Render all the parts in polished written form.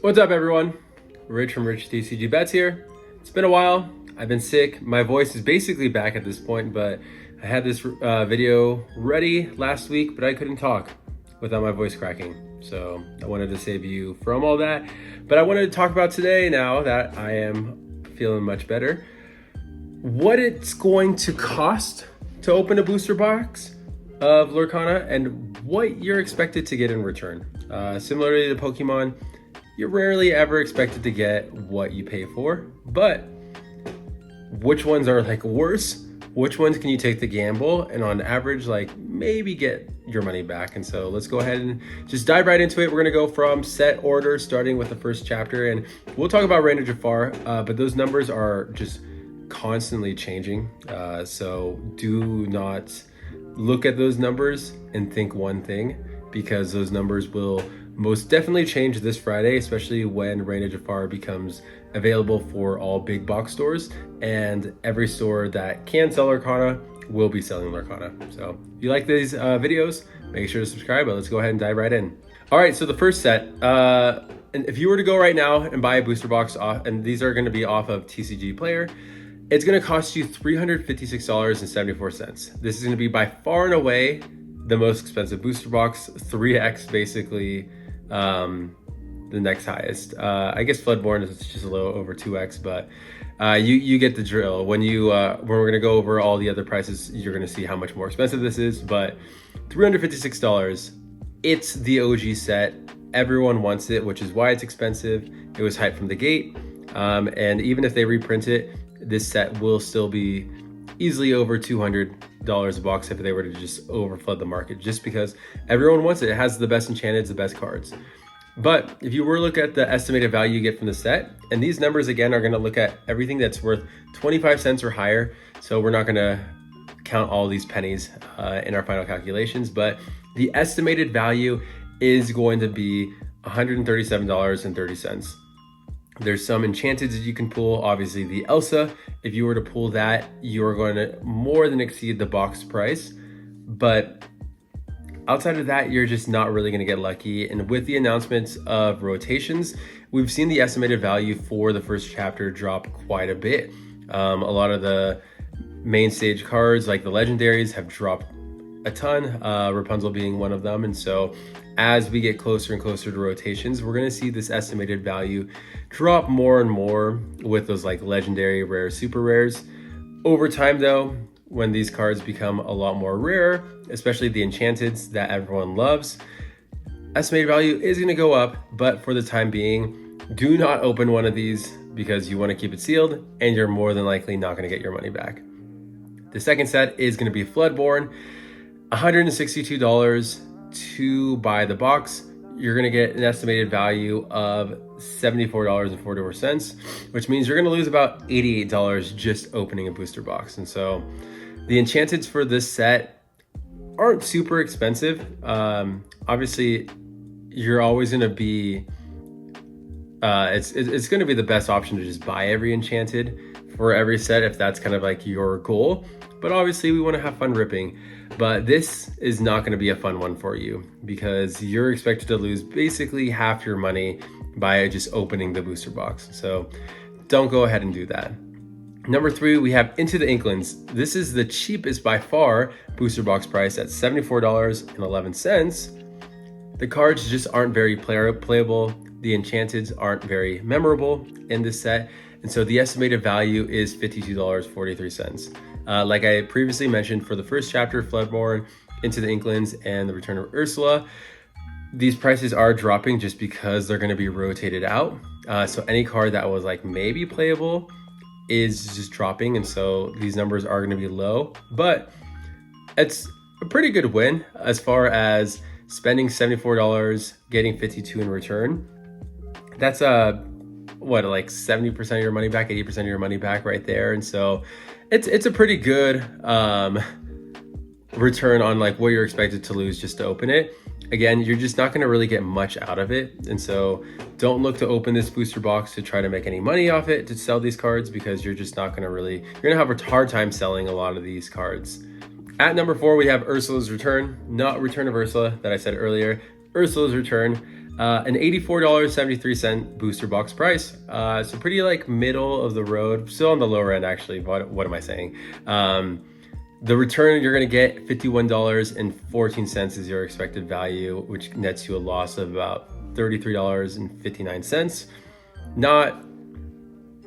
What's up, everyone? Rich from Rich TCG Bets here. It's been a while. I've been sick. My voice is basically back at this point, but I had this video ready last week, but I couldn't talk without my voice cracking. So I wanted to save you from all that. But I wanted to talk about today, now that I am feeling much better, what it's going to cost to open a booster box of Lorcana and what you're expected to get in return. Similarly to Pokemon, you're rarely ever expected to get what you pay for, but which ones are like worse? Which ones can you take the gamble and on average, like maybe get your money back? And so let's go ahead and just dive right into it. We're gonna go from set order, starting with the first chapter, and we'll talk about Rain of Jafar, but those numbers are just constantly changing. So do not look at those numbers and think one thing, because those numbers will most definitely change this Friday, especially when Rain of Jafar becomes available for all big box stores, and every store that can sell Lorcana will be selling Lorcana. So if you like these videos, make sure to subscribe, but let's go ahead and dive right in. All right, so the first set, and if you were to go right now and buy a booster box off, and these are gonna be off of TCG Player, it's gonna cost you $356.74. This is gonna be by far and away the most expensive booster box, 3x basically the next highest. I guess Floodborne is just a little over 2x, but you get the drill. When we're gonna go over all the other prices, you're gonna see how much more expensive this is. But $356, it's the OG set. Everyone wants it, which is why it's expensive. It was hyped from the gate, and even if they reprint it, this set will still be easily over $200 a box if they were to just overflood the market, just because everyone wants it. It has the best enchanteds, the best cards. But if you were to look at the estimated value you get from the set, and these numbers again are going to look at everything that's worth 25 cents or higher, so we're not going to count all these pennies in our final calculations, but the estimated value is going to be $137.30. There's some enchanted that you can pull. Obviously the Elsa, if you were to pull that, you're going to more than exceed the box price. But outside of that, you're just not really going to get lucky. And with the announcements of rotations, we've seen the estimated value for the first chapter drop quite a bit. A lot of the main stage cards, like the legendaries, have dropped a ton, Rapunzel being one of them. And so as we get closer and closer to rotations, we're going to see this estimated value drop more and more with those like legendary, rare, super rares. Over time though, when these cards become a lot more rare, especially the enchanteds that everyone loves, estimated value is going to go up. But for the time being, do not open one of these, because you want to keep it sealed and you're more than likely not going to get your money back. The second set is going to be Floodborne, $162 to buy the box. You're going to get an estimated value of $74.44, which means you're going to lose about $88 just opening a booster box. And so the enchanteds for this set aren't super expensive. Obviously, you're always going to be, it's going to be the best option to just buy every enchanted for every set if that's kind of like your goal. But obviously we want to have fun ripping. But this is not going to be a fun one for you, because you're expected to lose basically half your money by just opening the booster box. So don't go ahead and do that. Number 3, we have Into the Inklings. This is the cheapest by far booster box price at $74.11. The cards just aren't very playable. The enchanteds aren't very memorable in this set. And so the estimated value is $52.43. Like I previously mentioned, for the first chapter, Floodborne, Into the Inklings, and the Return of Ursula, these prices are dropping just because they're going to be rotated out. So any card that was like maybe playable is just dropping, and so these numbers are going to be low. But it's a pretty good win as far as spending $74, getting $52 in return. That's like 70% of your money back, 80% of your money back right there. And so it's a pretty good return on like what you're expected to lose just to open it. Again, you're just not going to really get much out of it. And so don't look to open this booster box to try to make any money off it, to sell these cards, because you're just not going to really, you're going to have a hard time selling a lot of these cards. At number 4, we have Ursula's Return, not Return of Ursula that I said earlier. Ursula's Return. an $84.73 booster box price. So pretty like middle of the road, still on the lower end actually. What am I saying? The return you're gonna get $51.14 is your expected value, which nets you a loss of about $33.59.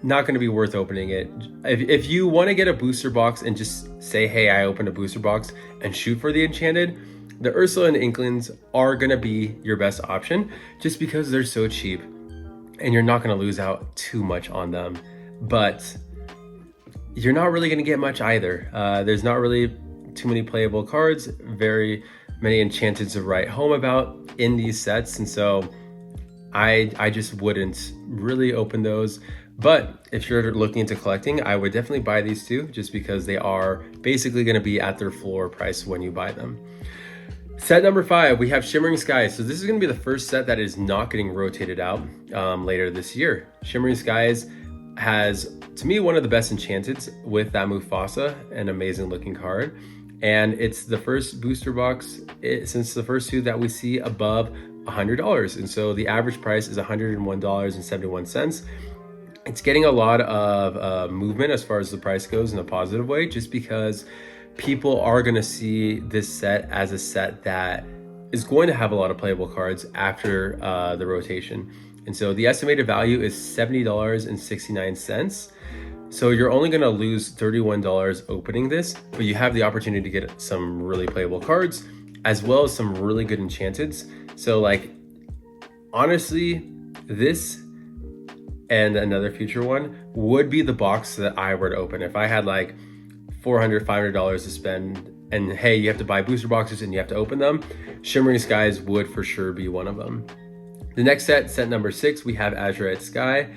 Not going to be worth opening it. If you want to get a booster box and just say, hey, I opened a booster box and shoot for the Enchanted, the Ursula and Inklings are going to be your best option just because they're so cheap and you're not going to lose out too much on them. But you're not really going to get much either. There's not really too many playable cards, very many Enchanted to write home about in these sets. And so I just wouldn't really open those. But if you're looking into collecting, I would definitely buy these two just because they are basically going to be at their floor price when you buy them. Set number 5, we have Shimmering Skies. So this is going to be the first set that is not getting rotated out later this year. Shimmering Skies has, to me, one of the best Enchanteds with that Mufasa, an amazing looking card. And it's the first booster box since the first two that we see above $100. And so the average price is $101.71. It's getting a lot of movement as far as the price goes in a positive way, just because people are going to see this set as a set that is going to have a lot of playable cards after the rotation. And so the estimated value is $70.69. So you're only going to lose $31 opening this, but you have the opportunity to get some really playable cards as well as some really good Enchanteds. So like, honestly, this and another future one would be the box that I were to open. If I had like $400, $500 to spend and hey, you have to buy booster boxes and you have to open them, Shimmering Skies would for sure be one of them. The next set number 6, we have Azurite Sky.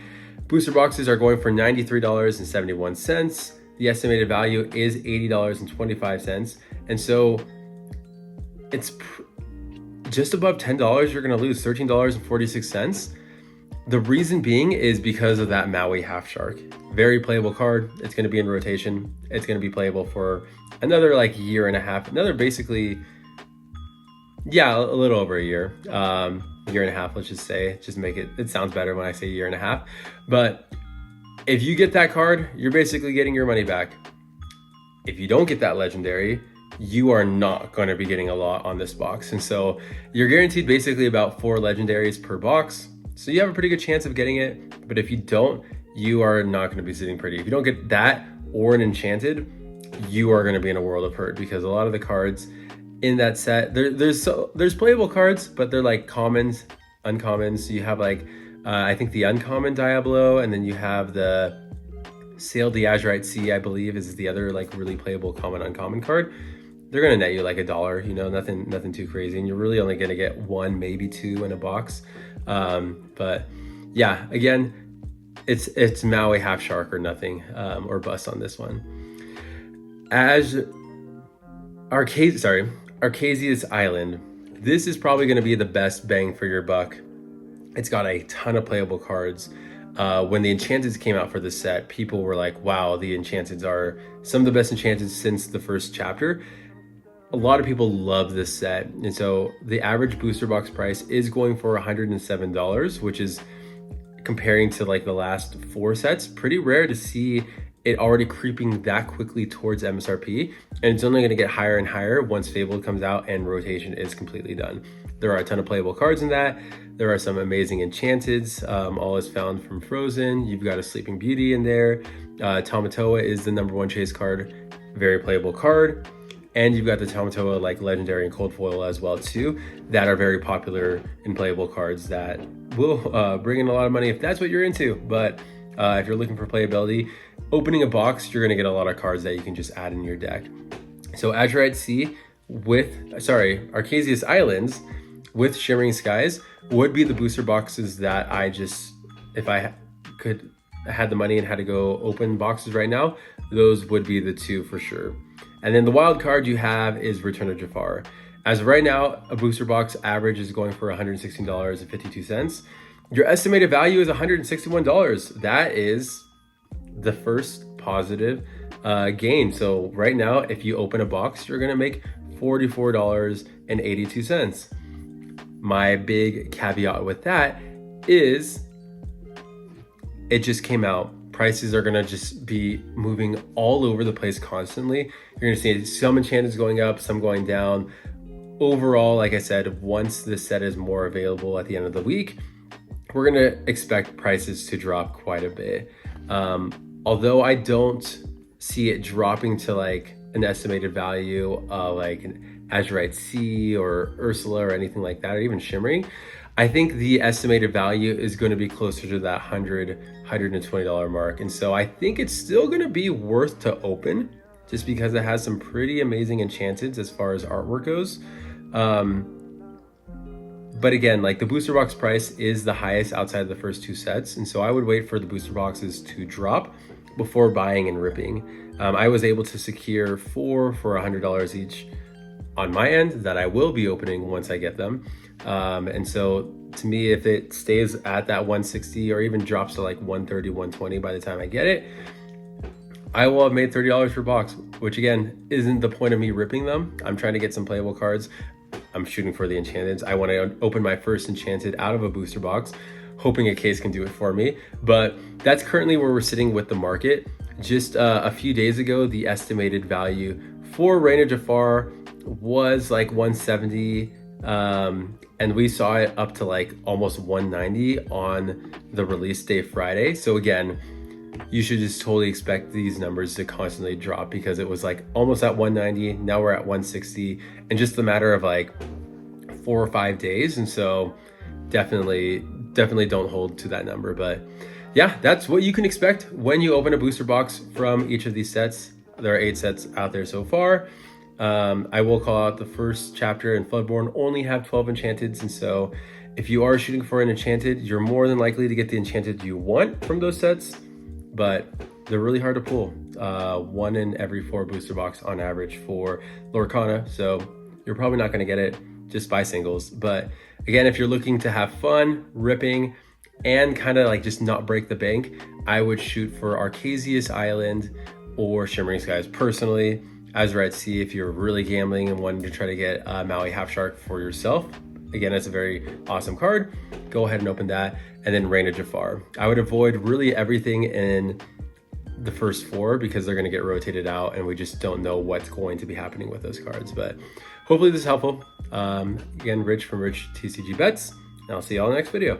Booster boxes are going for $93.71. The estimated value is $80.25. And so it's just above $10. You're going to lose $13.46. The reason being is because of that Maui Half Shark. Very playable card. It's going to be in rotation. It's going to be playable for another like year and a half. Another basically, yeah, a little over a year. Year and a half, let's just say. Just make it sounds better when I say year and a half. But if you get that card, you're basically getting your money back. If you don't get that legendary, you are not going to be getting a lot on this box. And so you're guaranteed basically about 4 legendaries per box. So you have a pretty good chance of getting it, but if you don't, you are not going to be sitting pretty. If you don't get that or an Enchanted, you are going to be in a world of hurt because a lot of the cards in that set, there's playable cards, but they're like commons, uncommons. So you have like, I think the uncommon Diablo, and then you have the Sail the Azurite Sea, I believe is the other like really playable common, uncommon card. They're going to net you like $1, you know, nothing too crazy. And you're really only going to get 1, maybe 2 in a box. But yeah, again, it's Maui Half Shark or nothing, or bust on this one. As Arcasia's Island, this is probably going to be the best bang for your buck. It's got a ton of playable cards. When the Enchanteds came out for this set, people were like, wow, the Enchanteds are some of the best Enchanteds since the first chapter. A lot of people love this set. And so the average booster box price is going for $107, which is, comparing to like the last 4 sets, pretty rare to see it already creeping that quickly towards MSRP. And it's only going to get higher and higher once Fable comes out and rotation is completely done. There are a ton of playable cards in that. There are some amazing Enchanteds. All is found from Frozen. You've got a Sleeping Beauty in there. Tamatoa is the #1 chase card. Very playable card. And you've got the Tamatoa like legendary and cold foil as well too, that are very popular and playable cards that will bring in a lot of money if that's what you're into. But if you're looking for playability, opening a box, you're going to get a lot of cards that you can just add in your deck. So Azurite Sea Arcasia's Islands with Shimmering Skies would be the booster boxes that if I had the money and had to go open boxes right now, those would be the 2 for sure. And then the wild card you have is Return of Jafar. As of right now, a booster box average is going for $116.52. Your estimated value is $161. That is the first positive gain. So right now, if you open a box, you're gonna make $44.82. My big caveat with that is it just came out. Prices are gonna just be moving all over the place constantly. You're gonna see some enchantments going up, some going down. Overall, like I said, once the set is more available at the end of the week, we're gonna expect prices to drop quite a bit. Although I don't see it dropping to like an estimated value like an Azurite Sea or Ursula or anything like that, or even Shimmering, I think the estimated value is going to be closer to that $120 mark. And so I think it's still going to be worth to open just because it has some pretty amazing enchantments as far as artwork goes. But again, like the booster box price is the highest outside of the first two sets. And so I would wait for the booster boxes to drop before buying and ripping. I was able to secure 4 for $100 each on my end that I will be opening once I get them. And so to me, if it stays at that 160 or even drops to like 130, 120 by the time I get it, I will have made $30 per box, which again, isn't the point of me ripping them. I'm trying to get some playable cards. I'm shooting for the enchanted. I want to open my first enchanted out of a booster box, hoping a case can do it for me. But that's currently where we're sitting with the market. Just a few days ago, the estimated value for Reign of Jafar was like 170, and we saw it up to like almost 190 on the release day Friday. So again, you should just totally expect these numbers to constantly drop because it was like almost at 190. Now we're at 160 in just a matter of like 4 or 5 days. And so definitely don't hold to that number. But yeah, that's what you can expect when you open a booster box from each of these sets. There are 8 sets out there so far. I will call out the first chapter and Floodborn only have 12 enchanteds. And so if you are shooting for an enchanted, you're more than likely to get the enchanted you want from those sets, but they're really hard to pull. 1 in every 4 booster box on average for Lorcana. So you're probably not going to get it just by singles. But again, if you're looking to have fun, ripping, and kind of like just not break the bank, I would shoot for Arcasius Island or Shimmering Skies personally. Azurite Sea if you're really gambling and wanting to try to get Maui Half Shark for yourself. Again, it's a very awesome card. Go ahead and open that. And then Reign of Jafar. I would avoid really everything in the first 4 because they're going to get rotated out and we just don't know what's going to be happening with those cards. But hopefully this is helpful. Again, Rich from Rich TCG Bets, and I'll see y'all in the next video.